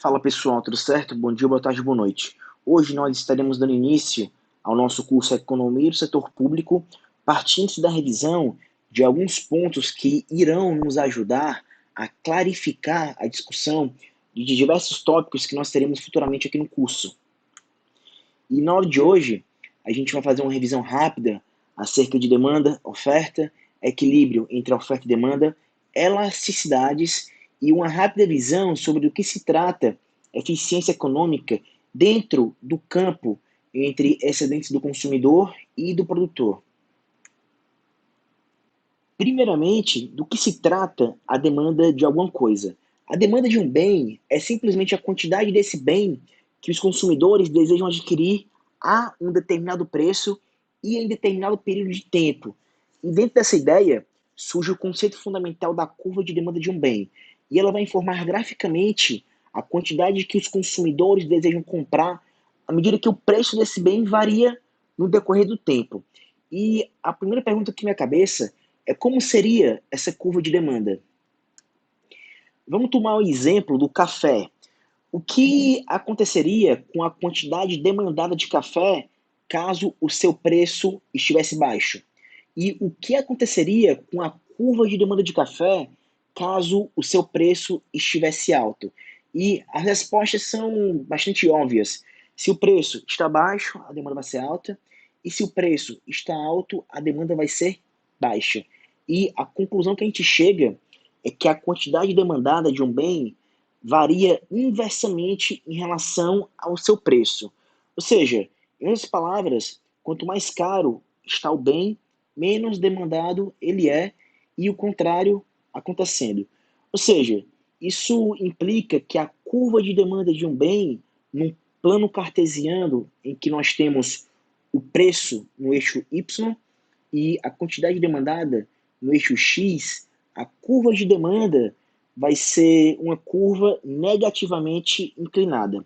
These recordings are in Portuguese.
Fala pessoal, tudo certo? Bom dia, boa tarde, boa noite. Hoje nós estaremos dando início ao nosso curso Economia do Setor Público, partindo da revisão de alguns pontos que irão nos ajudar a clarificar a discussão de diversos tópicos que nós teremos futuramente aqui no curso. E na aula de hoje, a gente vai fazer uma revisão rápida acerca de demanda, oferta, equilíbrio entre a oferta e demanda, elasticidades e uma rápida visão sobre o que se trata eficiência econômica dentro do campo entre excedentes do consumidor e do produtor. Primeiramente, do que se trata a demanda de alguma coisa? A demanda de um bem é simplesmente a quantidade desse bem que os consumidores desejam adquirir a um determinado preço e em determinado período de tempo. E dentro dessa ideia surge o conceito fundamental da curva de demanda de um bem. E ela vai informar graficamente a quantidade que os consumidores desejam comprar à medida que o preço desse bem varia no decorrer do tempo. E a primeira pergunta que me cabeça é como seria essa curva de demanda. Vamos tomar o exemplo do café. O que aconteceria com a quantidade demandada de café caso o seu preço estivesse baixo? E o que aconteceria com a curva de demanda de café caso o seu preço estivesse alto? E as respostas são bastante óbvias. Se o preço está baixo, a demanda vai ser alta, e se o preço está alto, a demanda vai ser baixa. E a conclusão que a gente chega é que a quantidade demandada de um bem varia inversamente em relação ao seu preço. Ou seja, em outras palavras, quanto mais caro está o bem, menos demandado ele é, e o contrário acontecendo. Ou seja, isso implica que a curva de demanda de um bem, num plano cartesiano, em que nós temos o preço no eixo Y e a quantidade demandada no eixo X, a curva de demanda vai ser uma curva negativamente inclinada.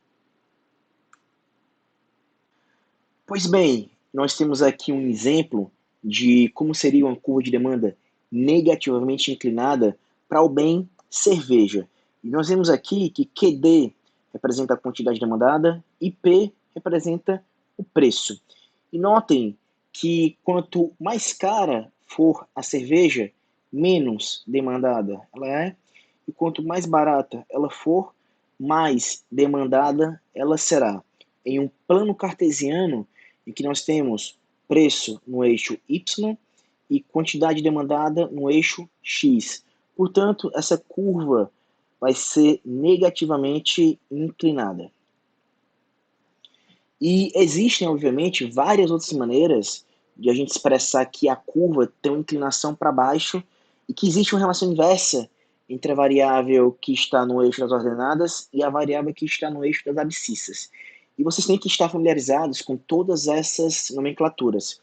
Pois bem, nós temos aqui um exemplo de como seria uma curva de demanda negativamente inclinada para o bem cerveja. E nós vemos aqui que QD representa a quantidade demandada e P representa o preço. E notem que quanto mais cara for a cerveja, menos demandada ela é, e quanto mais barata ela for, mais demandada ela será. Em um plano cartesiano, em que nós temos preço no eixo Y e quantidade demandada no eixo X. Portanto, essa curva vai ser negativamente inclinada. E existem, obviamente, várias outras maneiras de a gente expressar que a curva tem uma inclinação para baixo e que existe uma relação inversa entre a variável que está no eixo das ordenadas e a variável que está no eixo das abscissas. E vocês têm que estar familiarizados com todas essas nomenclaturas.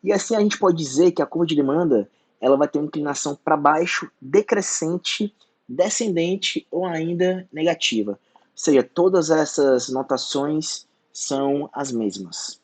E assim a gente pode dizer que a curva de demanda ela vai ter uma inclinação para baixo, decrescente, descendente ou ainda negativa. Ou seja, todas essas notações são as mesmas.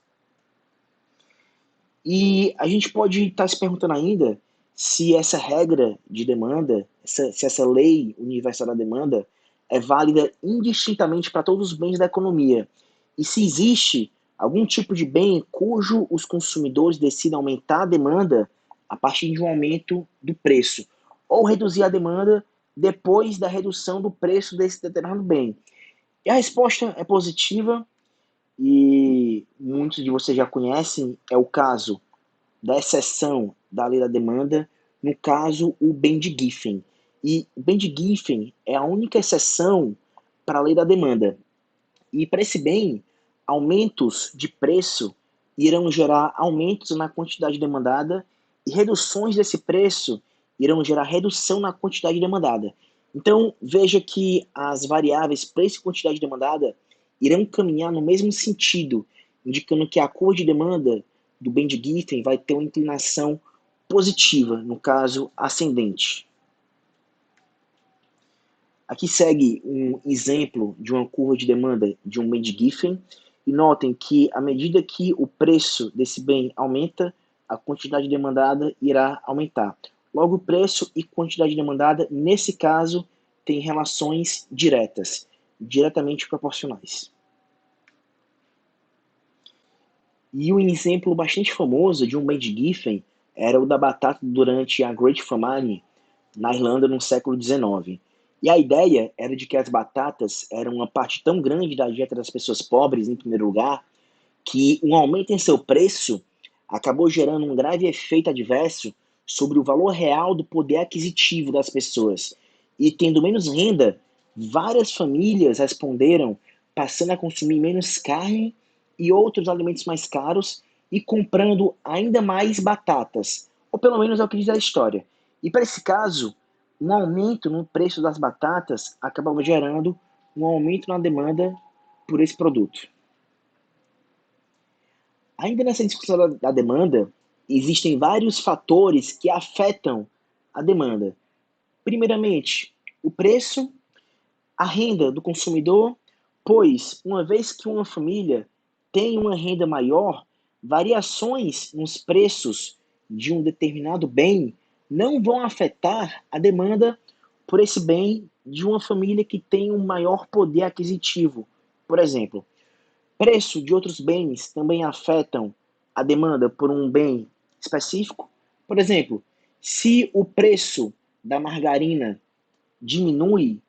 E a gente pode estar se perguntando ainda se essa regra de demanda, se essa lei universal da demanda é válida indistintamente para todos os bens da economia. E se existe algum tipo de bem cujo os consumidores decidam aumentar a demanda a partir de um aumento do preço, ou reduzir a demanda depois da redução do preço desse determinado bem. E a resposta é positiva, e muitos de vocês já conhecem, é o caso da exceção da lei da demanda, no caso, o bem de Giffen. E o bem de Giffen é a única exceção para a lei da demanda. E para esse bem, aumentos de preço irão gerar aumentos na quantidade demandada e reduções desse preço irão gerar redução na quantidade demandada. Então, veja que as variáveis preço e quantidade demandada irão caminhar no mesmo sentido, indicando que a curva de demanda do bem de Giffen vai ter uma inclinação positiva, no caso, ascendente. Aqui segue um exemplo de uma curva de demanda de um bem de Giffen, e notem que à medida que o preço desse bem aumenta, a quantidade demandada irá aumentar. Logo, preço e quantidade demandada, nesse caso, têm relações diretas. diretamente proporcionais. E um exemplo bastante famoso de um bem de Giffen era o da batata durante a Great Famine na Irlanda no século XIX. E a ideia era de que as batatas eram uma parte tão grande da dieta das pessoas pobres, em primeiro lugar, que um aumento em seu preço acabou gerando um grave efeito adverso sobre o valor real do poder aquisitivo das pessoas. E tendo menos renda, várias famílias responderam passando a consumir menos carne e outros alimentos mais caros e comprando ainda mais batatas, ou pelo menos é o que diz a história. E para esse caso, um aumento no preço das batatas acabava gerando um aumento na demanda por esse produto. Ainda nessa discussão da demanda, existem vários fatores que afetam a demanda. Primeiramente, o preço, a renda do consumidor, pois, uma vez que uma família tem uma renda maior, variações nos preços de um determinado bem não vão afetar a demanda por esse bem de uma família que tem um maior poder aquisitivo. Por exemplo, preço de outros bens também afetam a demanda por um bem específico. Por exemplo, se o preço da margarina diminui,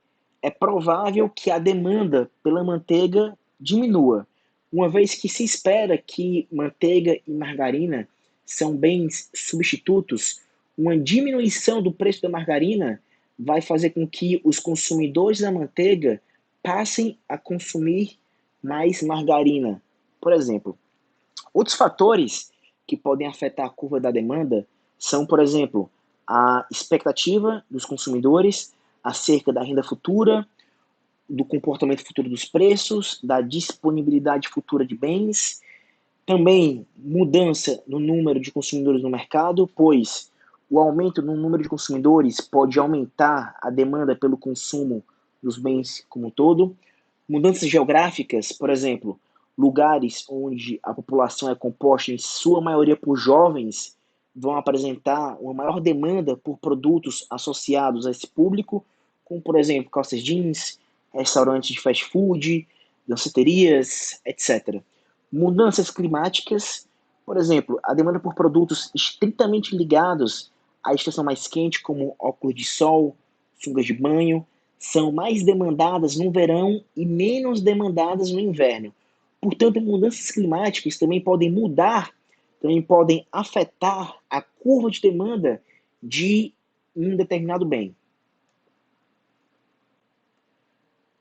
é provável que a demanda pela manteiga diminua, uma vez que se espera que manteiga e margarina são bens substitutos. Uma diminuição do preço da margarina vai fazer com que os consumidores da manteiga passem a consumir mais margarina. Por exemplo, outros fatores que podem afetar a curva da demanda são, por exemplo, a expectativa dos consumidores acerca da renda futura, do comportamento futuro dos preços, da disponibilidade futura de bens, também mudança no número de consumidores no mercado, pois o aumento no número de consumidores pode aumentar a demanda pelo consumo dos bens como um todo. Mudanças geográficas, por exemplo, lugares onde a população é composta em sua maioria por jovens vão apresentar uma maior demanda por produtos associados a esse público, como, por exemplo, calças jeans, restaurantes de fast food, danceterias, etc. Mudanças climáticas, por exemplo, a demanda por produtos estritamente ligados à estação mais quente, como óculos de sol, sungas de banho, são mais demandadas no verão e menos demandadas no inverno. Portanto, mudanças climáticas também podem mudar, também podem afetar a curva de demanda de um determinado bem.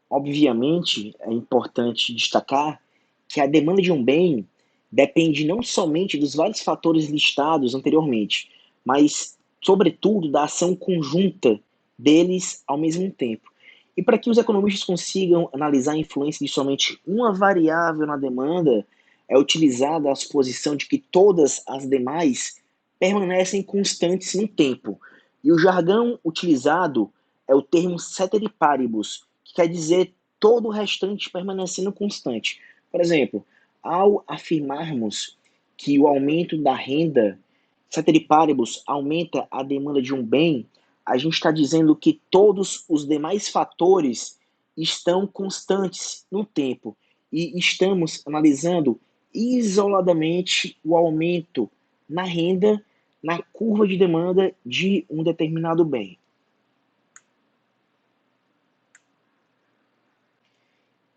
Obviamente, é importante destacar que a demanda de um bem depende não somente dos vários fatores listados anteriormente, mas, sobretudo, da ação conjunta deles ao mesmo tempo. E para que os economistas consigam analisar a influência de somente uma variável na demanda, é utilizada a suposição de que todas as demais permanecem constantes no tempo. E o jargão utilizado é o termo ceteris paribus, que quer dizer todo o restante permanecendo constante. Por exemplo, ao afirmarmos que o aumento da renda, ceteris paribus, aumenta a demanda de um bem, a gente está dizendo que todos os demais fatores estão constantes no tempo e estamos analisando isoladamente o aumento na renda, na curva de demanda de um determinado bem.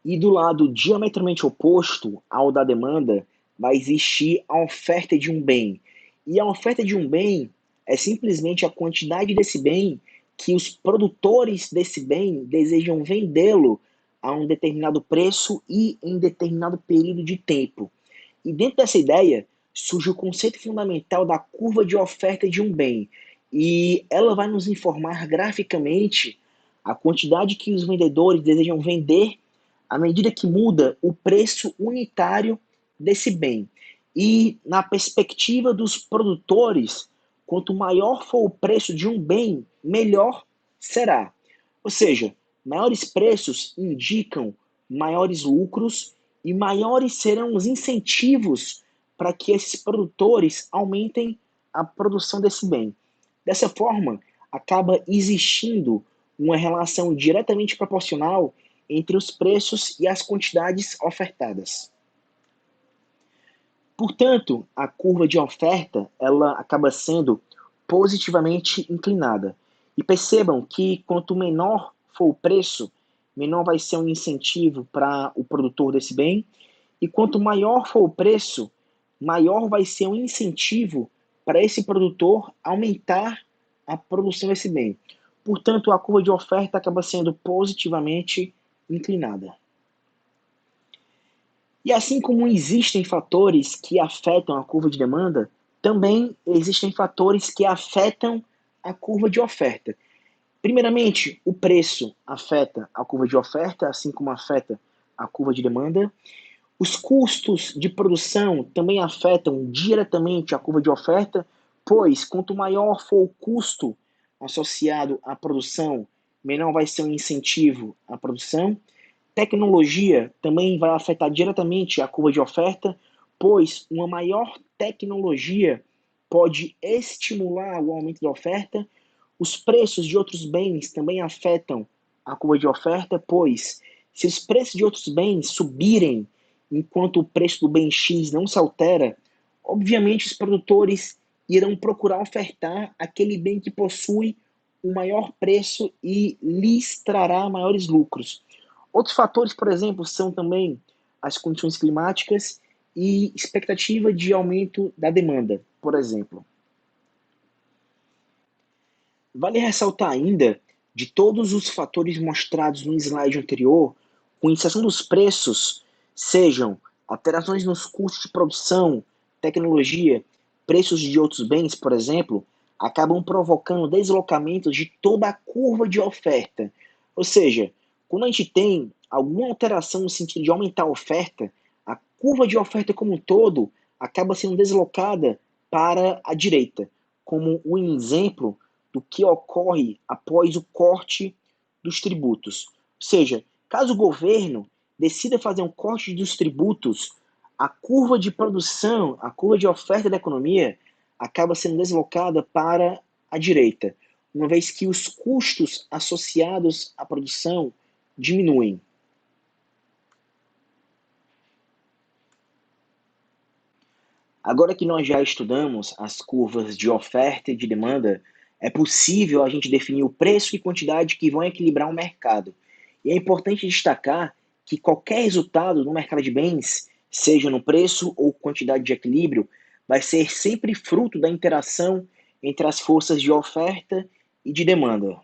E do lado diametralmente oposto ao da demanda, vai existir a oferta de um bem. E a oferta de um bem é simplesmente a quantidade desse bem que os produtores desse bem desejam vendê-lo a um determinado preço e em determinado período de tempo. E dentro dessa ideia surge o conceito fundamental da curva de oferta de um bem. E ela vai nos informar graficamente a quantidade que os vendedores desejam vender à medida que muda o preço unitário desse bem. E na perspectiva dos produtores, quanto maior for o preço de um bem, melhor será. Ou seja, maiores preços indicam maiores lucros e maiores serão os incentivos para que esses produtores aumentem a produção desse bem. Dessa forma, acaba existindo uma relação diretamente proporcional entre os preços e as quantidades ofertadas. Portanto, a curva de oferta ela acaba sendo positivamente inclinada. E percebam que quanto menor for o preço, menor vai ser um incentivo para o produtor desse bem, e quanto maior for o preço, maior vai ser um incentivo para esse produtor aumentar a produção desse bem. Portanto, a curva de oferta acaba sendo positivamente inclinada. E assim como existem fatores que afetam a curva de demanda, também existem fatores que afetam a curva de oferta. Primeiramente, o preço afeta a curva de oferta, assim como afeta a curva de demanda. Os custos de produção também afetam diretamente a curva de oferta, pois quanto maior for o custo associado à produção, menor vai ser o incentivo à produção. Tecnologia também vai afetar diretamente a curva de oferta, pois uma maior tecnologia pode estimular o aumento da oferta. Os preços de outros bens também afetam a curva de oferta, pois se os preços de outros bens subirem enquanto o preço do bem X não se altera, obviamente os produtores irão procurar ofertar aquele bem que possui o maior preço e lhes trará maiores lucros. Outros fatores, por exemplo, são também as condições climáticas e expectativa de aumento da demanda, por exemplo. Vale ressaltar ainda, de todos os fatores mostrados no slide anterior, com exceção dos preços, sejam alterações nos custos de produção, tecnologia, preços de outros bens, por exemplo, acabam provocando deslocamentos de toda a curva de oferta. Ou seja, quando a gente tem alguma alteração no sentido de aumentar a oferta, a curva de oferta como um todo acaba sendo deslocada para a direita, como um exemplo do que ocorre após o corte dos tributos. Ou seja, caso o governo decida fazer um corte dos tributos, a curva de produção, a curva de oferta da economia acaba sendo deslocada para a direita, uma vez que os custos associados à produção diminuem. Agora que nós já estudamos as curvas de oferta e de demanda, é possível a gente definir o preço e quantidade que vão equilibrar o mercado. E é importante destacar que qualquer resultado no mercado de bens, seja no preço ou quantidade de equilíbrio, vai ser sempre fruto da interação entre as forças de oferta e de demanda.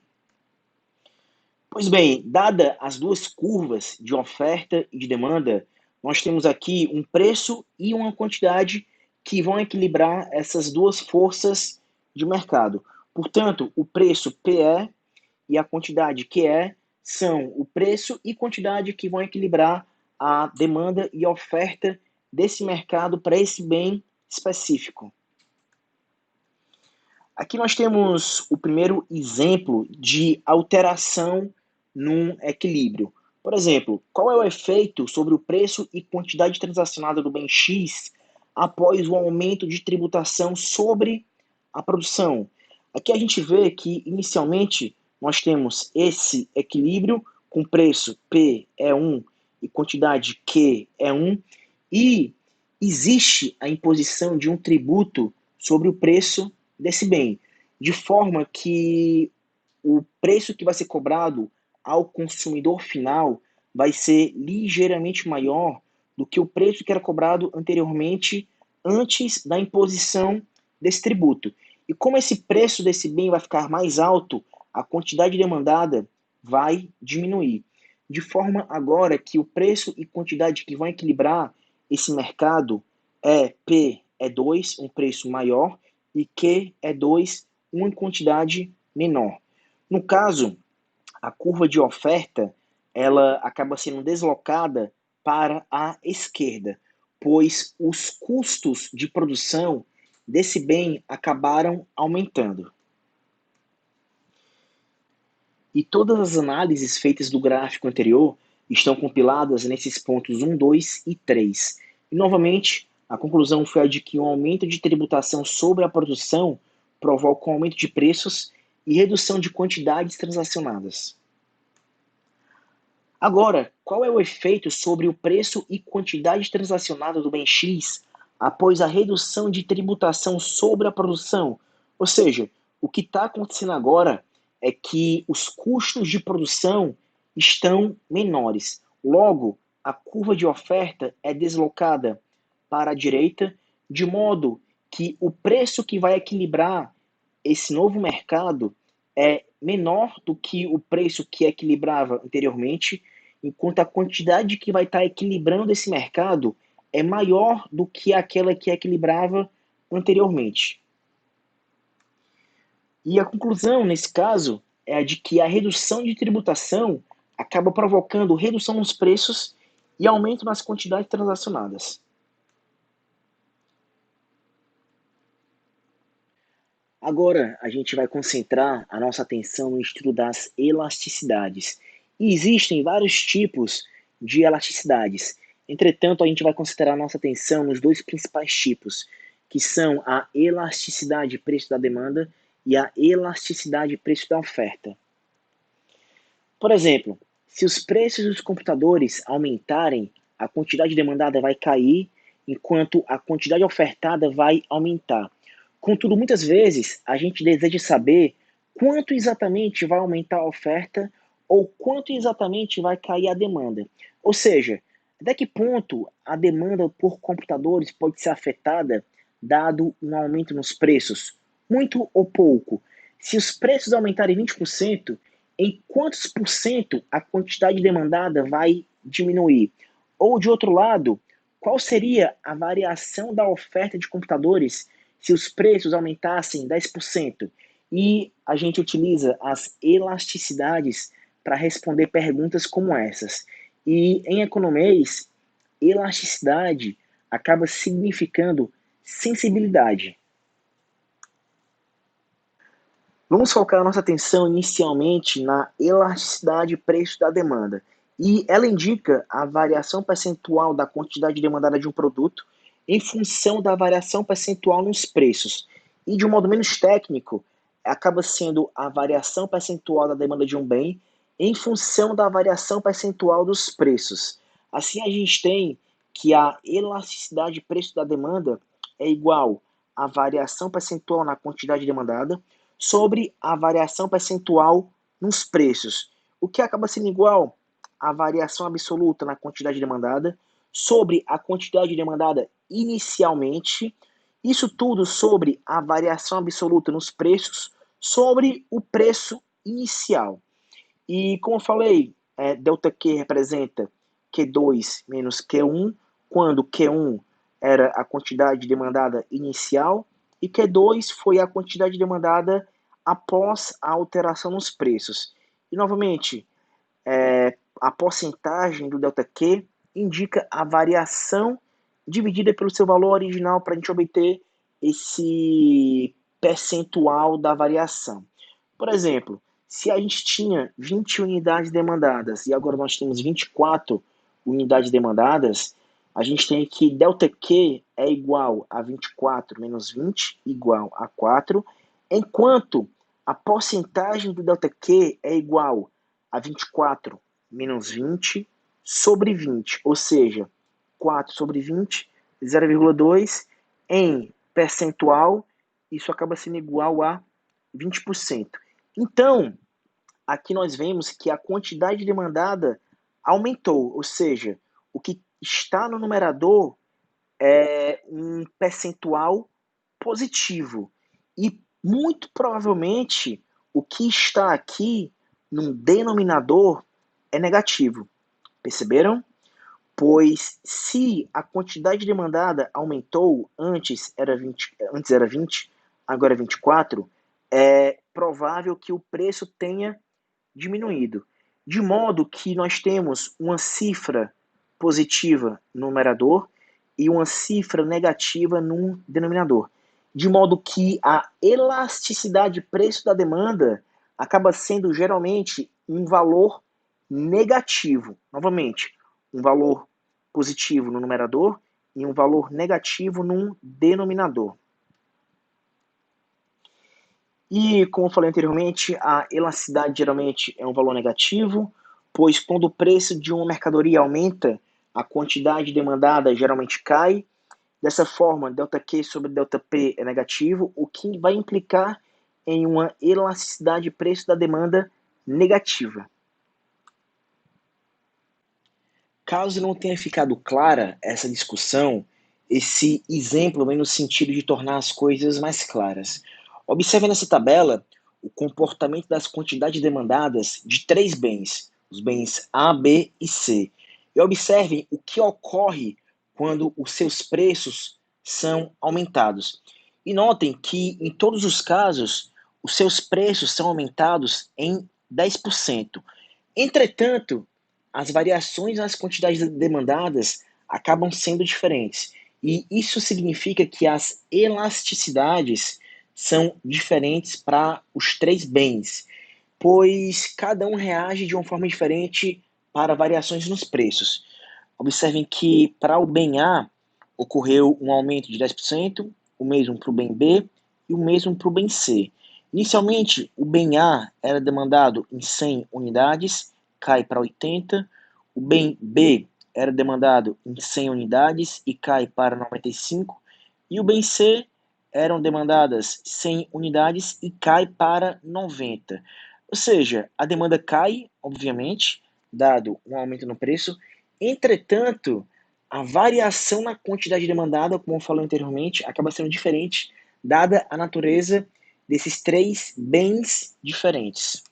Pois bem, dada as duas curvas de oferta e de demanda, nós temos aqui um preço e uma quantidade que vão equilibrar essas duas forças de mercado. Portanto, o preço PE e a quantidade QE são o preço e quantidade que vão equilibrar a demanda e a oferta desse mercado para esse bem específico. Aqui nós temos o primeiro exemplo de alteração num equilíbrio. Por exemplo, qual é o efeito sobre o preço e quantidade transacionada do bem X após o aumento de tributação sobre a produção? Aqui a gente vê que, inicialmente, nós temos esse equilíbrio com preço P é 1 e quantidade Q é 1, e existe a imposição de um tributo sobre o preço desse bem, de forma que o preço que vai ser cobrado ao consumidor final vai ser ligeiramente maior do que o preço que era cobrado anteriormente, antes da imposição desse tributo. E como esse preço desse bem vai ficar mais alto, a quantidade demandada vai diminuir. De forma agora que o preço e quantidade que vão equilibrar esse mercado é P é 2, um preço maior, e Q é 2, uma quantidade menor. No caso, a curva de oferta ela acaba sendo deslocada para a esquerda, pois os custos de produção desse bem acabaram aumentando. E todas as análises feitas do gráfico anterior estão compiladas nesses pontos 1, 2 e 3. E, novamente, a conclusão foi a de que um aumento de tributação sobre a produção provoca um aumento de preços e redução de quantidades transacionadas. Agora, qual é o efeito sobre o preço e quantidade transacionada do bem X após a redução de tributação sobre a produção? Ou seja, o que está acontecendo agora é que os custos de produção estão menores. Logo, a curva de oferta é deslocada para a direita, de modo que o preço que vai equilibrar esse novo mercado é menor do que o preço que equilibrava anteriormente, enquanto a quantidade que vai estar equilibrando esse mercado é maior do que aquela que equilibrava anteriormente. E a conclusão, nesse caso, é a de que a redução de tributação acaba provocando redução nos preços e aumento nas quantidades transacionadas. Agora a gente vai concentrar a nossa atenção no estudo das elasticidades. E existem vários tipos de elasticidades. Entretanto, a gente vai concentrar a nossa atenção nos dois principais tipos, que são a elasticidade preço da demanda e a elasticidade preço da oferta. Por exemplo, se os preços dos computadores aumentarem, a quantidade demandada vai cair, enquanto a quantidade ofertada vai aumentar. Contudo, muitas vezes a gente deseja saber quanto exatamente vai aumentar a oferta ou quanto exatamente vai cair a demanda. Ou seja, até que ponto a demanda por computadores pode ser afetada dado um aumento nos preços? Muito ou pouco? Se os preços aumentarem 20%, em quantos por cento a quantidade demandada vai diminuir? Ou, de outro lado, qual seria a variação da oferta de computadores se os preços aumentassem 10%? E a gente utiliza as elasticidades para responder perguntas como essas. E em economês, elasticidade acaba significando sensibilidade. Vamos focar a nossa atenção inicialmente na elasticidade preço da demanda. E ela indica a variação percentual da quantidade demandada de um produto em função da variação percentual nos preços. E de um modo menos técnico, acaba sendo a variação percentual da demanda de um bem em função da variação percentual dos preços. Assim, a gente tem que a elasticidade preço da demanda é igual à variação percentual na quantidade demandada sobre a variação percentual nos preços, o que acaba sendo igual à variação absoluta na quantidade demandada sobre a quantidade demandada inicialmente, isso tudo sobre a variação absoluta nos preços sobre o preço inicial. E como eu falei, ΔQ representa Q2 menos Q1, quando Q1 era a quantidade demandada inicial e Q2 foi a quantidade demandada após a alteração nos preços. E, novamente, a porcentagem do ΔQ indica a variação dividida pelo seu valor original para a gente obter esse percentual da variação. Por exemplo, se a gente tinha 20 unidades demandadas e agora nós temos 24 unidades demandadas, a gente tem que ΔQ é igual a 24 menos 20 igual a 4, enquanto a porcentagem do ΔQ é igual a 24 menos 20 sobre 20, ou seja, 4 sobre 20, 0,2 em percentual, isso acaba sendo igual a 20%. Então, aqui nós vemos que a quantidade demandada aumentou, ou seja, o que está no numerador é um percentual positivo. E muito provavelmente o que está aqui no denominador é negativo. Perceberam? Pois se a quantidade demandada aumentou, antes era 20, agora é 24, é provável que o preço tenha diminuído. De modo que nós temos uma cifra positiva no numerador e uma cifra negativa no denominador. De modo que a elasticidade preço da demanda acaba sendo geralmente um valor negativo. Novamente, um valor positivo no numerador e um valor negativo no denominador. E, como eu falei anteriormente, a elasticidade geralmente é um valor negativo, pois quando o preço de uma mercadoria aumenta, a quantidade demandada geralmente cai. Dessa forma, ΔQ sobre ΔP é negativo, o que vai implicar em uma elasticidade de preço da demanda negativa. Caso não tenha ficado clara essa discussão, esse exemplo vem no sentido de tornar as coisas mais claras. Observe nessa tabela o comportamento das quantidades demandadas de três bens, os bens A, B e C. E observem o que ocorre quando os seus preços são aumentados. E notem que, em todos os casos, os seus preços são aumentados em 10%. Entretanto, as variações nas quantidades demandadas acabam sendo diferentes. E isso significa que as elasticidades são diferentes para os três bens, pois cada um reage de uma forma diferente para variações nos preços. Observem que para o bem A ocorreu um aumento de 10%, o mesmo para o bem B e o mesmo para o bem C. Inicialmente, o bem A era demandado em 100 unidades, cai para 80. O bem B era demandado em 100 unidades e cai para 95. E o bem C eram demandadas 100 unidades e cai para 90. Ou seja, a demanda cai, obviamente, dado um aumento no preço. Entretanto, a variação na quantidade demandada, como eu falei anteriormente, acaba sendo diferente, dada a natureza desses três bens diferentes.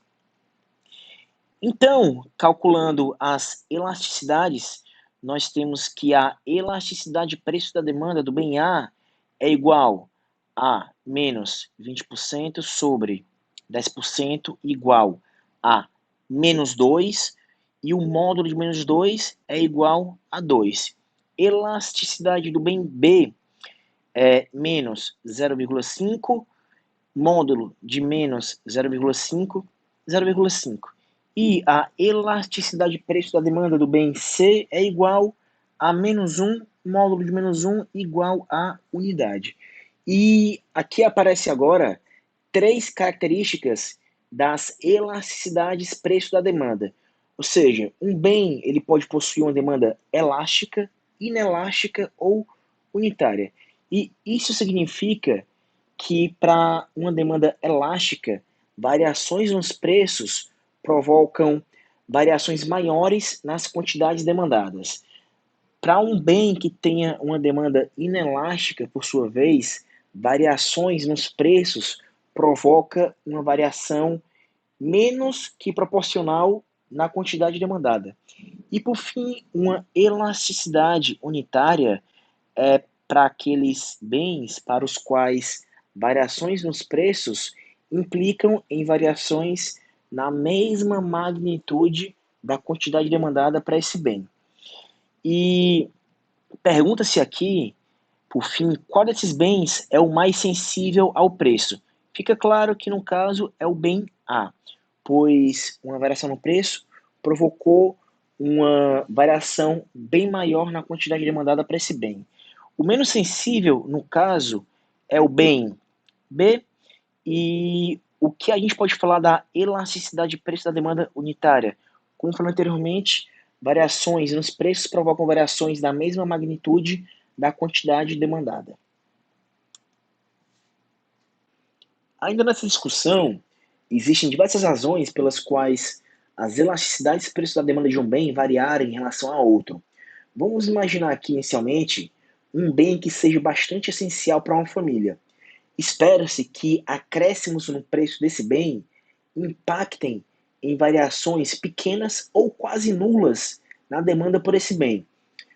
Então, calculando as elasticidades, nós temos que a elasticidade de preço da demanda do bem A é igual a menos 20% sobre 10% igual a menos 2, e o módulo de menos 2 é igual a 2. Elasticidade do bem B é menos 0,5, módulo de menos 0,5, 0,5. E a elasticidade de preço da demanda do bem C é igual a menos 1, módulo de menos 1 igual a unidade. E aqui aparece agora três características das elasticidades preço da demanda. Ou seja, um bem ele pode possuir uma demanda elástica, inelástica ou unitária. E isso significa que para uma demanda elástica, variações nos preços provocam variações maiores nas quantidades demandadas. Para um bem que tenha uma demanda inelástica, por sua vez, variações nos preços provoca uma variação menos que proporcional na quantidade demandada. E por fim, uma elasticidade unitária é para aqueles bens para os quais variações nos preços implicam em variações na mesma magnitude da quantidade demandada para esse bem. E pergunta-se aqui, por fim, qual desses bens é o mais sensível ao preço? Fica claro que no caso é o bem A, pois uma variação no preço provocou uma variação bem maior na quantidade demandada para esse bem. O menos sensível, no caso, é o bem B, e o que a gente pode falar da elasticidade de preço da demanda unitária? Como falei anteriormente, variações nos preços provocam variações da mesma magnitude da quantidade demandada. Ainda nessa discussão, existem diversas razões pelas quais as elasticidades de preço da demanda de um bem variarem em relação a outro. Vamos imaginar aqui, inicialmente, um bem que seja bastante essencial para uma família. Espera-se que acréscimos no preço desse bem impactem em variações pequenas ou quase nulas na demanda por esse bem.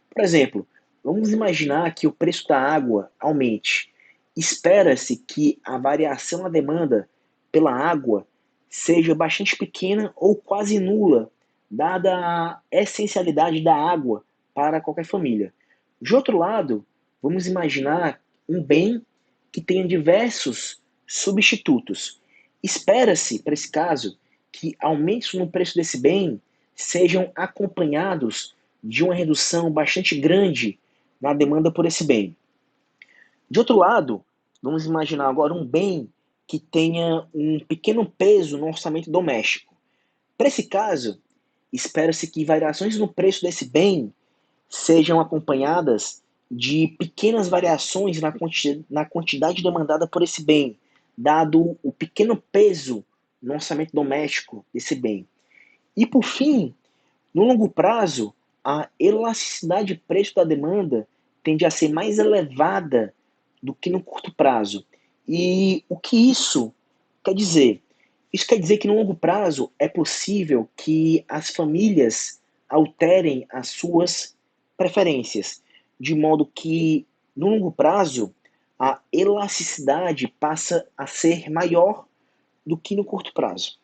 Por exemplo, vamos imaginar que o preço da água aumente. Espera-se que a variação na demanda pela água seja bastante pequena ou quase nula, dada a essencialidade da água para qualquer família. De outro lado, vamos imaginar um bem que tenha diversos substitutos. Espera-se, para esse caso, que aumentos no preço desse bem sejam acompanhados de uma redução bastante grande na demanda por esse bem. De outro lado, vamos imaginar agora um bem que tenha um pequeno peso no orçamento doméstico. Para esse caso, espera-se que variações no preço desse bem sejam acompanhadas de pequenas variações na quantidade demandada por esse bem, dado o pequeno peso no orçamento doméstico desse bem. E, por fim, no longo prazo, a elasticidade de preço da demanda tende a ser mais elevada do que no curto prazo. E o que isso quer dizer? Isso quer dizer que no longo prazo é possível que as famílias alterem as suas preferências, de modo que no longo prazo a elasticidade passa a ser maior do que no curto prazo.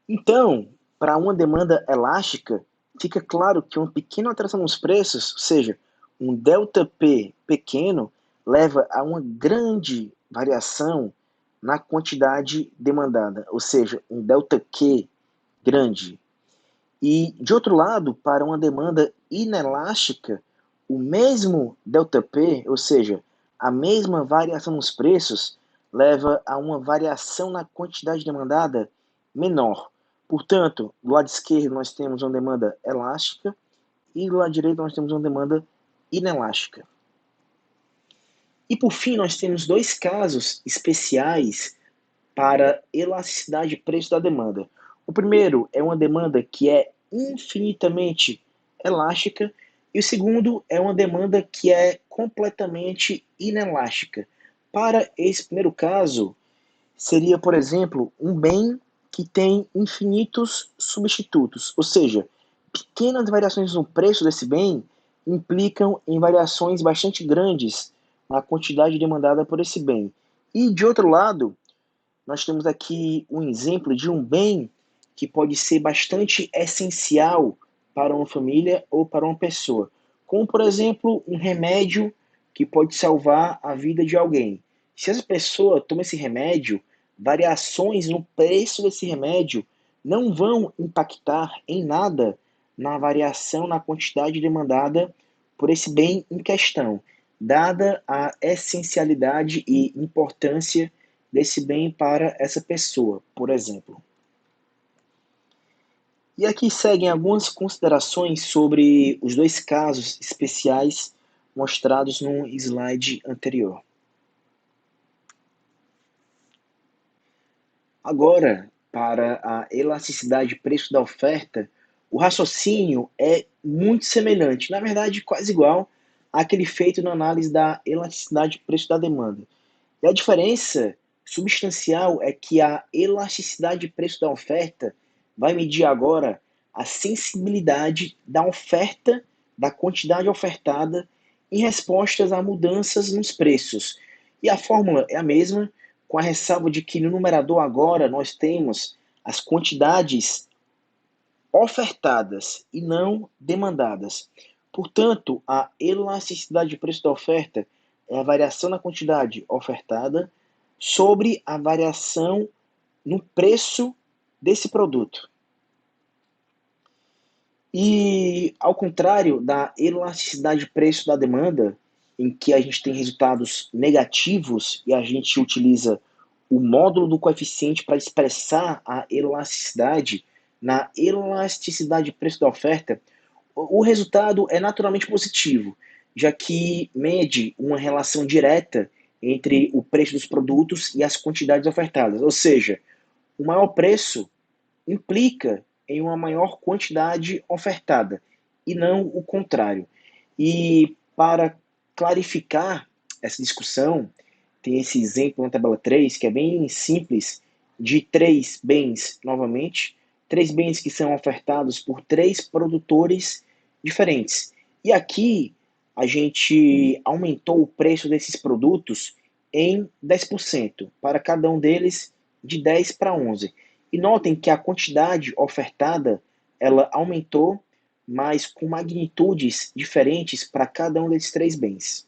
Então, para uma demanda elástica, fica claro que uma pequena alteração nos preços, ou seja, um ΔP pequeno, leva a uma grande variação na quantidade demandada, ou seja, um ΔQ grande. E, de outro lado, para uma demanda inelástica, o mesmo ΔP, ou seja, a mesma variação nos preços, leva a uma variação na quantidade demandada menor. Portanto, do lado esquerdo nós temos uma demanda elástica e do lado direito nós temos uma demanda inelástica. E por fim, nós temos dois casos especiais para elasticidade de preço da demanda. O primeiro é uma demanda que é infinitamente elástica e o segundo é uma demanda que é completamente inelástica. Para esse primeiro caso, seria, por exemplo, um bem que tem infinitos substitutos, ou seja, pequenas variações no preço desse bem implicam em variações bastante grandes na quantidade demandada por esse bem. E, de outro lado, nós temos aqui um exemplo de um bem que pode ser bastante essencial para uma família ou para uma pessoa, como, por exemplo, um remédio que pode salvar a vida de alguém. Se essa pessoa toma esse remédio, variações no preço desse remédio não vão impactar em nada na variação na quantidade demandada por esse bem em questão, dada a essencialidade e importância desse bem para essa pessoa, por exemplo. E aqui seguem algumas considerações sobre os dois casos especiais mostrados no slide anterior. Agora, para a elasticidade de preço da oferta, o raciocínio é muito semelhante, na verdade, quase igual àquele feito na análise da elasticidade de preço da demanda. E a diferença substancial é que a elasticidade de preço da oferta vai medir agora a sensibilidade da oferta, da quantidade ofertada, em respostas a mudanças nos preços. E a fórmula é a mesma, com a ressalva de que no numerador agora nós temos as quantidades ofertadas e não demandadas. Portanto, a elasticidade de preço da oferta é a variação na quantidade ofertada sobre a variação no preço desse produto. E, ao contrário da elasticidade de preço da demanda, em que a gente tem resultados negativos e a gente utiliza o módulo do coeficiente para expressar a elasticidade, na elasticidade de preço da oferta, o resultado é naturalmente positivo, já que mede uma relação direta entre o preço dos produtos e as quantidades ofertadas. Ou seja, o maior preço implica em uma maior quantidade ofertada, e não o contrário. E para clarificar essa discussão, tem esse exemplo na tabela 3, que é bem simples, de três bens, novamente, três bens que são ofertados por três produtores diferentes. E aqui a gente aumentou o preço desses produtos em 10%, para cada um deles de 10 para 11. E notem que a quantidade ofertada, ela aumentou, mas com magnitudes diferentes para cada um desses três bens.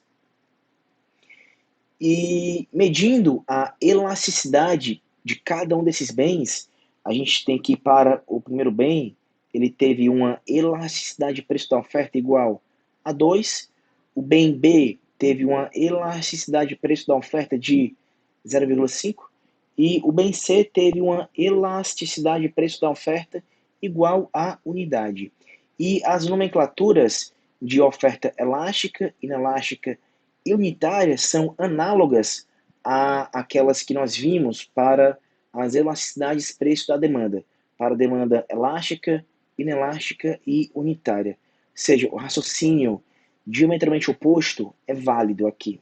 E medindo a elasticidade de cada um desses bens, a gente tem que, para o primeiro bem, ele teve uma elasticidade de preço da oferta igual a 2. O bem B teve uma elasticidade de preço da oferta de 0,5. e o bem C teve uma elasticidade de preço da oferta igual à unidade. E as nomenclaturas de oferta elástica, inelástica e unitária são análogas àquelas que nós vimos para as elasticidades de preço da demanda, para a demanda elástica, inelástica e unitária. Ou seja, o raciocínio diametralmente oposto é válido aqui.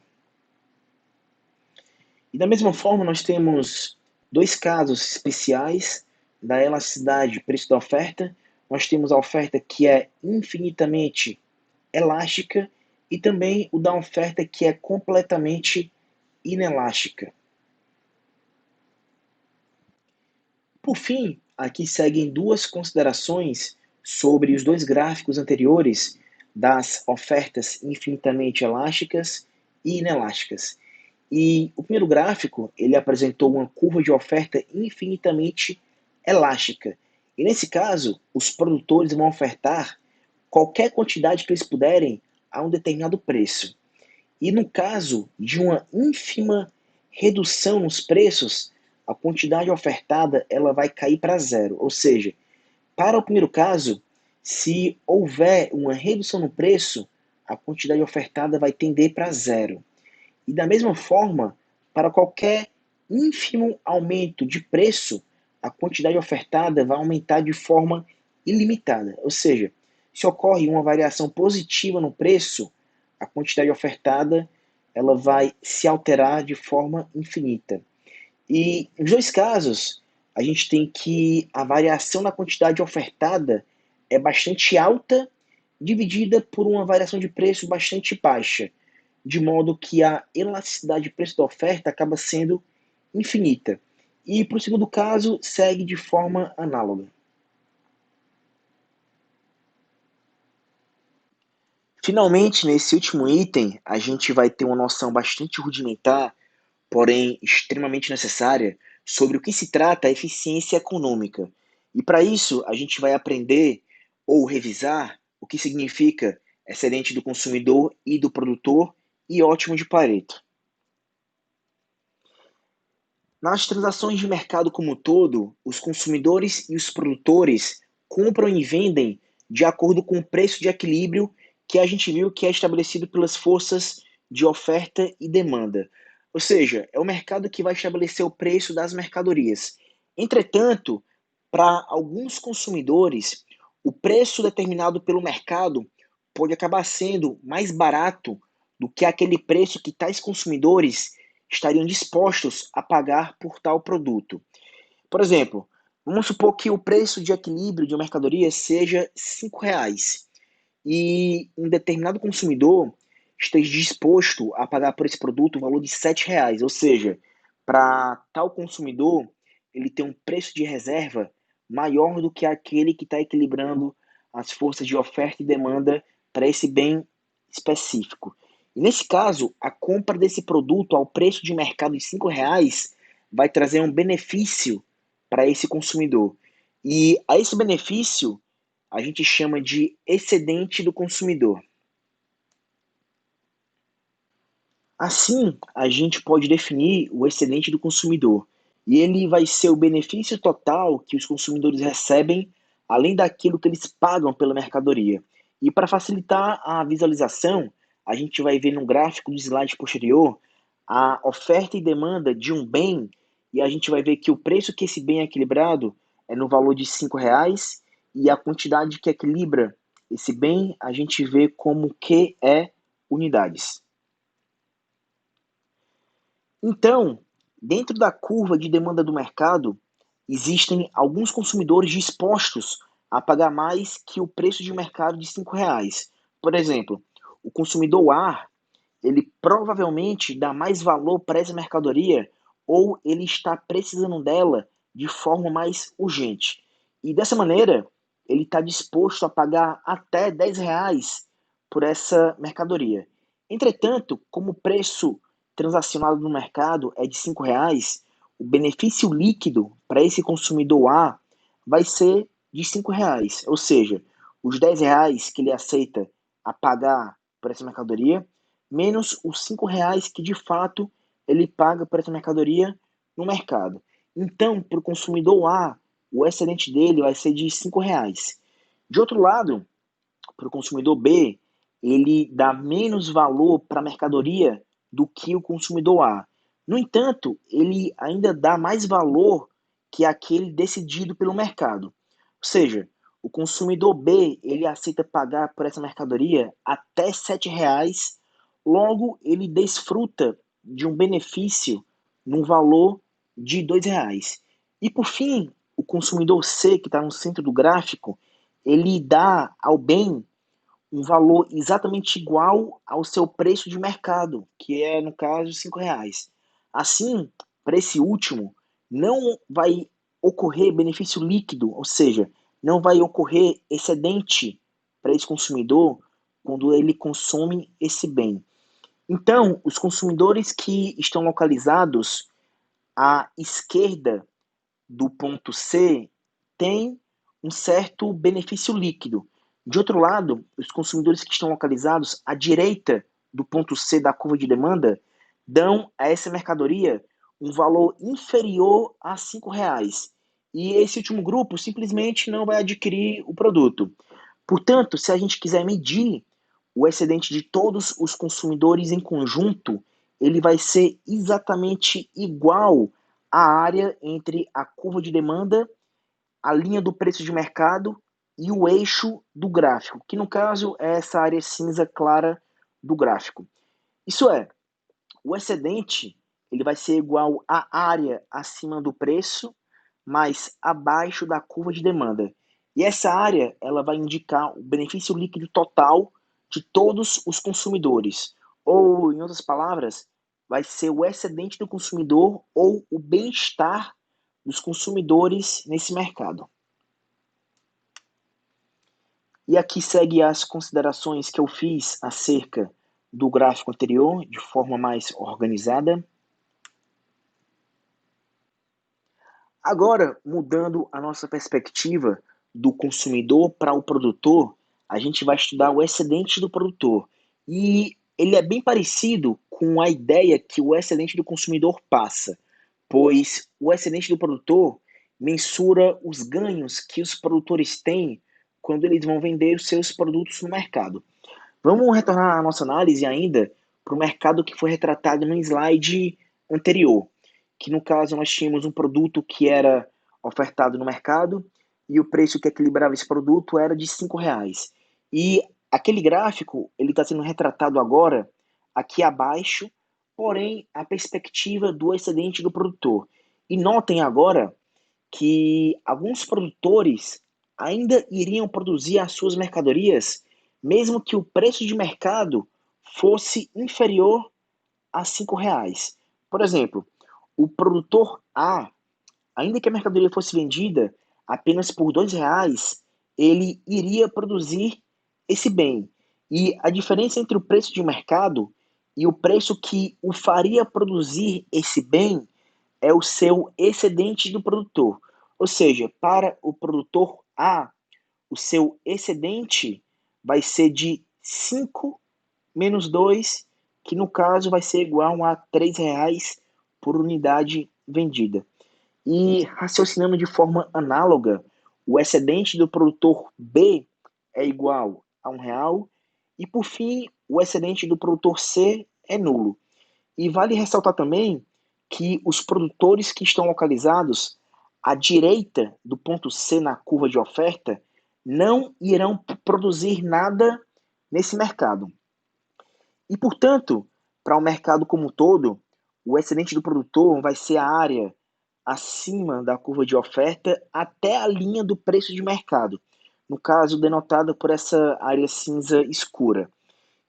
E da mesma forma, nós temos dois casos especiais da elasticidade preço da oferta. Nós temos a oferta que é infinitamente elástica e também o da oferta que é completamente inelástica. Por fim, aqui seguem duas considerações sobre os dois gráficos anteriores das ofertas infinitamente elásticas e inelásticas. E o primeiro gráfico, ele apresentou uma curva de oferta infinitamente elástica. E nesse caso, os produtores vão ofertar qualquer quantidade que eles puderem a um determinado preço. E no caso de uma ínfima redução nos preços, a quantidade ofertada ela vai cair para zero. Ou seja, para o primeiro caso, se houver uma redução no preço, a quantidade ofertada vai tender para zero. E da mesma forma, para qualquer ínfimo aumento de preço, a quantidade ofertada vai aumentar de forma ilimitada. Ou seja, se ocorre uma variação positiva no preço, a quantidade ofertada ela vai se alterar de forma infinita. E nos dois casos, a gente tem que a variação na quantidade ofertada é bastante alta, dividida por uma variação de preço bastante baixa, de modo que a elasticidade de preço da oferta acaba sendo infinita. E para o segundo caso, segue de forma análoga. Finalmente, nesse último item, a gente vai ter uma noção bastante rudimentar, porém extremamente necessária, sobre o que se trata a eficiência econômica. E para isso, a gente vai aprender ou revisar o que significa excedente do consumidor e do produtor e ótimo de Pareto. Nas transações de mercado como um todo, os consumidores e os produtores compram e vendem de acordo com o preço de equilíbrio que a gente viu que é estabelecido pelas forças de oferta e demanda. Ou seja, é o mercado que vai estabelecer o preço das mercadorias. Entretanto, para alguns consumidores, o preço determinado pelo mercado pode acabar sendo mais barato do que aquele preço que tais consumidores estariam dispostos a pagar por tal produto. Por exemplo, vamos supor que o preço de equilíbrio de uma mercadoria seja R$ 5 e um determinado consumidor esteja disposto a pagar por esse produto o valor de R$ 7, ou seja, para tal consumidor ele tem um preço de reserva maior do que aquele que está equilibrando as forças de oferta e demanda para esse bem específico. E nesse caso, a compra desse produto ao preço de mercado de R$ 5 vai trazer um benefício para esse consumidor. E a esse benefício a gente chama de excedente do consumidor. Assim, a gente pode definir o excedente do consumidor, e ele vai ser o benefício total que os consumidores recebem, além daquilo que eles pagam pela mercadoria. E para facilitar a visualização, a gente vai ver no gráfico do slide posterior a oferta e demanda de um bem, e a gente vai ver que o preço que esse bem é equilibrado é no valor de R$ 5, e a quantidade que equilibra esse bem a gente vê como que é unidades. Então, dentro da curva de demanda do mercado, existem alguns consumidores dispostos a pagar mais que o preço de mercado de R$ 5. Por exemplo, o consumidor A, ele provavelmente dá mais valor para essa mercadoria ou ele está precisando dela de forma mais urgente. E dessa maneira, ele está disposto a pagar até R$ 10 por essa mercadoria. Entretanto, como o preço transacionado no mercado é de R$ 5, o benefício líquido para esse consumidor A vai ser de R$ 5, ou seja, os R$ 10 que ele aceita a pagar por essa mercadoria, menos os R$ 5 que de fato ele paga por essa mercadoria no mercado. Então, para o consumidor A, o excedente dele vai ser de R$ 5. De outro lado, para o consumidor B, ele dá menos valor para a mercadoria do que o consumidor A. No entanto, ele ainda dá mais valor que aquele decidido pelo mercado. Ou seja, o consumidor B, ele aceita pagar por essa mercadoria até R$ 7, logo ele desfruta de um benefício no valor de R$ 2. E por fim, o consumidor C, que está no centro do gráfico, ele dá ao bem um valor exatamente igual ao seu preço de mercado, que é, no caso, R$ 5. Assim, para esse último, não vai ocorrer benefício líquido, ou seja, não vai ocorrer excedente para esse consumidor quando ele consome esse bem. Então, os consumidores que estão localizados à esquerda do ponto C tem um certo benefício líquido. De outro lado, os consumidores que estão localizados à direita do ponto C da curva de demanda dão a essa mercadoria um valor inferior a R$ 5. E esse último grupo simplesmente não vai adquirir o produto. Portanto, se a gente quiser medir o excedente de todos os consumidores em conjunto, ele vai ser exatamente igual à área entre a curva de demanda, a linha do preço de mercado e o eixo do gráfico, que no caso é essa área cinza clara do gráfico. Isso é, o excedente ele vai ser igual à área acima do preço mais abaixo da curva de demanda. E essa área ela vai indicar o benefício líquido total de todos os consumidores. Ou, em outras palavras, vai ser o excedente do consumidor ou o bem-estar dos consumidores nesse mercado. E aqui segue as considerações que eu fiz acerca do gráfico anterior, de forma mais organizada. Agora, mudando a nossa perspectiva do consumidor para o produtor, a gente vai estudar o excedente do produtor. E ele é bem parecido com a ideia que o excedente do consumidor passa, pois o excedente do produtor mensura os ganhos que os produtores têm quando eles vão vender os seus produtos no mercado. Vamos retornar a nossa análise ainda para o mercado que foi retratado no slide anterior, que no caso nós tínhamos um produto que era ofertado no mercado e o preço que equilibrava esse produto era de R$ 5. E aquele gráfico ele está sendo retratado agora aqui abaixo, porém a perspectiva do excedente do produtor. E notem agora que alguns produtores ainda iriam produzir as suas mercadorias mesmo que o preço de mercado fosse inferior a R$ 5. Por exemplo, o produtor A, ainda que a mercadoria fosse vendida apenas por R$ 2, ele iria produzir esse bem. E a diferença entre o preço de mercado e o preço que o faria produzir esse bem é o seu excedente do produtor. Ou seja, para o produtor A, o seu excedente vai ser de 5 menos 2, que no caso vai ser igual a R$ 3 por unidade vendida. E raciocinando de forma análoga, o excedente do produtor B é igual a R$ 1, e por fim, o excedente do produtor C é nulo. E vale ressaltar também que os produtores que estão localizados à direita do ponto C na curva de oferta não irão produzir nada nesse mercado. E, portanto, para o mercado como um todo, o excedente do produtor vai ser a área acima da curva de oferta até a linha do preço de mercado, no caso denotada por essa área cinza escura.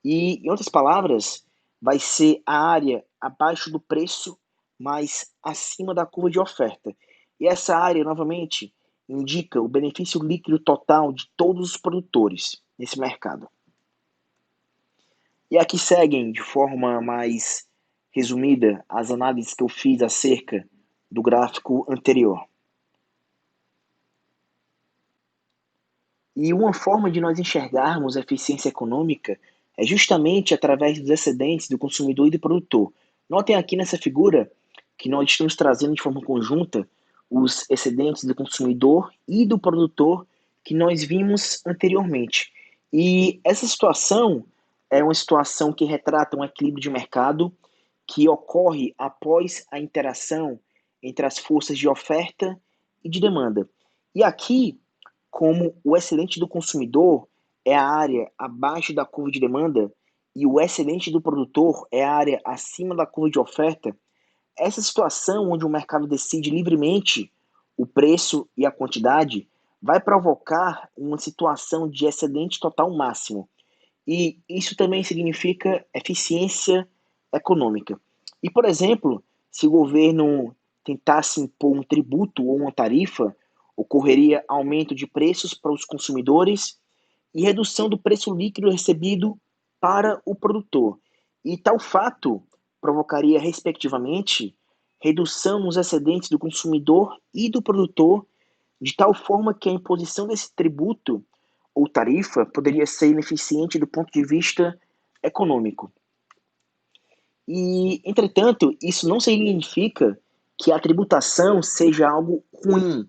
E, em outras palavras, vai ser a área abaixo do preço, mas acima da curva de oferta. E essa área, novamente, indica o benefício líquido total de todos os produtores nesse mercado. E aqui seguem, de forma mais resumida, as análises que eu fiz acerca do gráfico anterior. E uma forma de nós enxergarmos a eficiência econômica é justamente através dos excedentes do consumidor e do produtor. Notem aqui nessa figura que nós estamos trazendo de forma conjunta os excedentes do consumidor e do produtor que nós vimos anteriormente. E essa situação é uma situação que retrata um equilíbrio de mercado que ocorre após a interação entre as forças de oferta e de demanda. E aqui, como o excedente do consumidor é a área abaixo da curva de demanda e o excedente do produtor é a área acima da curva de oferta, essa situação onde o mercado decide livremente o preço e a quantidade vai provocar uma situação de excedente total máximo. E isso também significa eficiência econômica. E, por exemplo, se o governo tentasse impor um tributo ou uma tarifa, ocorreria aumento de preços para os consumidores e redução do preço líquido recebido para o produtor. E tal fato provocaria, respectivamente, redução nos excedentes do consumidor e do produtor, de tal forma que a imposição desse tributo ou tarifa poderia ser ineficiente do ponto de vista econômico. E, entretanto, isso não significa que a tributação seja algo ruim,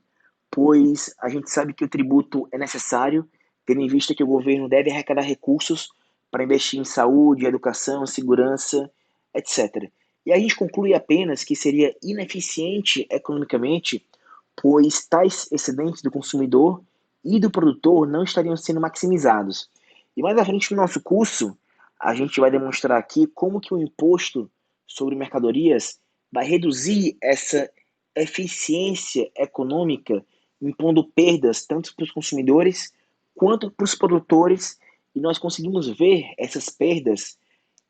pois a gente sabe que o tributo é necessário, tendo em vista que o governo deve arrecadar recursos para investir em saúde, educação, segurança, etc. E a gente conclui apenas que seria ineficiente economicamente, pois tais excedentes do consumidor e do produtor não estariam sendo maximizados. E mais à frente no nosso curso, a gente vai demonstrar aqui como que o imposto sobre mercadorias vai reduzir essa eficiência econômica, impondo perdas tanto para os consumidores quanto para os produtores, e nós conseguimos ver essas perdas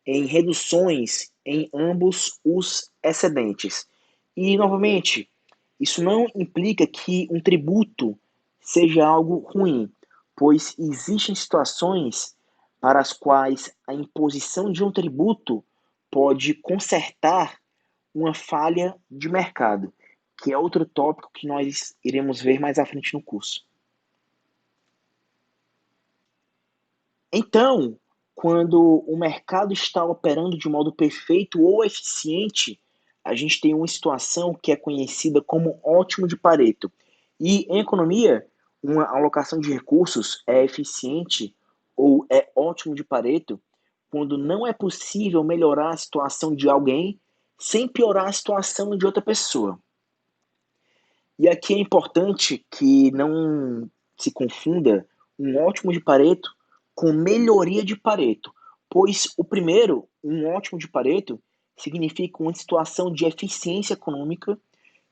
em reduções em ambos os excedentes. E, novamente, isso não implica que um tributo seja algo ruim, pois existem situações para as quais a imposição de um tributo pode consertar uma falha de mercado, que é outro tópico que nós iremos ver mais à frente no curso. Então, quando o mercado está operando de modo perfeito ou eficiente, a gente tem uma situação que é conhecida como ótimo de Pareto. E em economia, uma alocação de recursos é eficiente ou é ótimo de Pareto quando não é possível melhorar a situação de alguém sem piorar a situação de outra pessoa. E aqui é importante que não se confunda um ótimo de Pareto com melhoria de Pareto, pois o primeiro, um ótimo de Pareto, significa uma situação de eficiência econômica,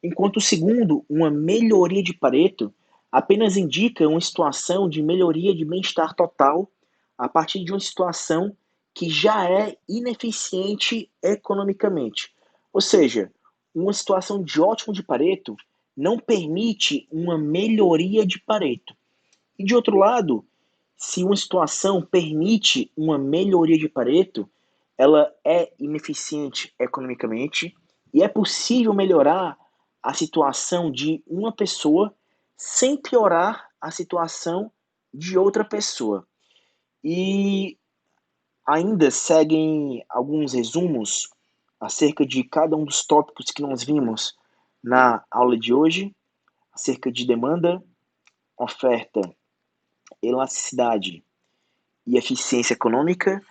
enquanto o segundo, uma melhoria de Pareto, apenas indica uma situação de melhoria de bem-estar total a partir de uma situação que já é ineficiente economicamente. Ou seja, uma situação de ótimo de Pareto não permite uma melhoria de Pareto. E de outro lado, se uma situação permite uma melhoria de Pareto, ela é ineficiente economicamente e é possível melhorar a situação de uma pessoa sem piorar a situação de outra pessoa. E ainda seguem alguns resumos acerca de cada um dos tópicos que nós vimos na aula de hoje, acerca de demanda, oferta, elasticidade e eficiência econômica.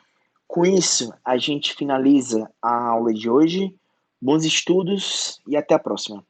Com isso, a gente finaliza a aula de hoje. Bons estudos e até a próxima.